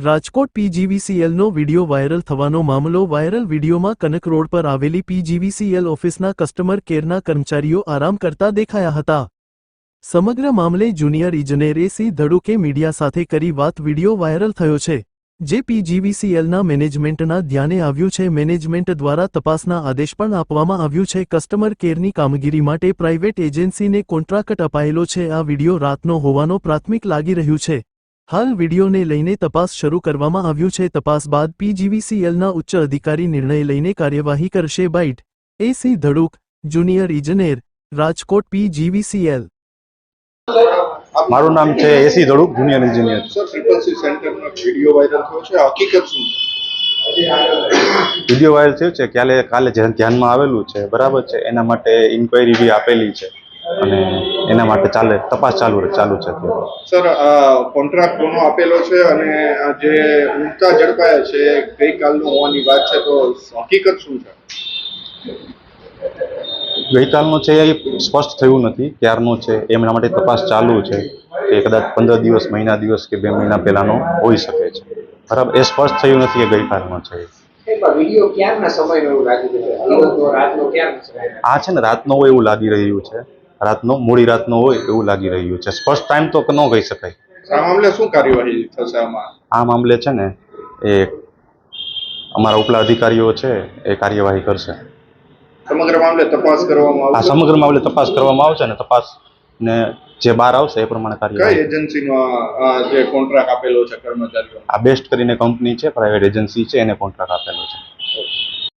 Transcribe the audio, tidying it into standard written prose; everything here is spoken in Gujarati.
રાજકોટ પીજીવીસીએલનો વિડિયો વાયરલ થવાનો મામલો વાયરલ વિડિયોમાં કનક રોડ પર આવેલી પીજીવીસીએલ ઓફિસના કસ્ટમર કેરના કર્મચારીઓ આરામ કરતા દેખાયા હતા। સમગ્ર મામલે જુનિયર ઇજનેર એસી ધડુકે મીડિયા સાથે કરી વાત વિડિયો વાયરલ થયો છે, જે પીજીવીસીએલના મેનેજમેન્ટના ધ્યાને આવ્યું છે। મેનેજમેન્ટ દ્વારા તપાસના આદેશ પણ આપવામાં આવ્યું છે। કસ્ટમર કેરની કામગીરી માટે પ્રાઇવેટ એજન્સીને કોન્ટ્રાક્ટ અપાયેલો છે। આ વિડિયો રાતનો હોવાનો પ્રાથમિક લાગી રહ્યું છે। હાલ વિડિયોને લઈને તપાસ શરૂ કરવામાં આવ્યું છે। તપાસ બાદ પીજીવીસીએલના ઉચ્ચ અધિકારી નિર્ણય લઈને કાર્યવાહી કરશે। બાઇટ એસી ધડુક, જુનિયર ઇજનેર, રાજકોટ પીજીવીસીએલ। મારું નામ છે AC Dhaduk, junior engineer. Sir, frequency સેન્ટરનો વિડિયો વાયરલ થયો છે, હકીકત શું છે? વિડિયો વાયરલ થયો છે કાલે ધ્યાનમાં આવેલું છે, બરાબર છે। એના માટે ઇન્ક્વાયરી બી આપેલી છે અને એના માટે તપાસ ચાલુ છે અત્યારે। સર, કોન્ટ્રાક્ટ કોનો આપેલો છે અને જે ઉડતા ઝડપાયા છે ગઈકાલનું હોવાની વાત છે, તો હકીકત શું છે? ગઈકાલનો છે એ સ્પષ્ટ થયું નથી, ક્યારનો છે એમના માટે તપાસ ચાલુ છે કે કદાચ 15 દિવસ, મહિના દિવસ કે 2 મહિના પહેલાનો હોઈ શકે છે, બરાબર। એ સ્પષ્ટ થયું નથી કે ગઈકાલનો છે। આ છે ને રાતનો હોય એવું લાગી રહ્યું છે, રાતનો, મોડી રાતનો હોય એવું લાગી રહ્યું છે। સ્પષ્ટ ટાઈમ તો ન કહી શકાય। આ મામલે શું કાર્યવાહી થશે? આ મામલે છે ને એ અમારા ઉપલા અધિકારીઓ છે એ કાર્યવાહી કરશે। સમગ્ર મામલે તપાસ કરવામાં આવશે? સમગ્ર મામલે તપાસ કરવામાં આવશે ને તપાસ ને જે બહાર આવશે એ પ્રમાણે કાર્યવાહી। કઈ એજન્સીનો જે કોન્ટ્રાક્ટ આપેલો છે કર્મચારીઓ? આ બેસ્ટ કરીને કંપની છે, પ્રાઇવેટ એજન્સી છે, એને કોન્ટ્રાક્ટ આપેલો છે।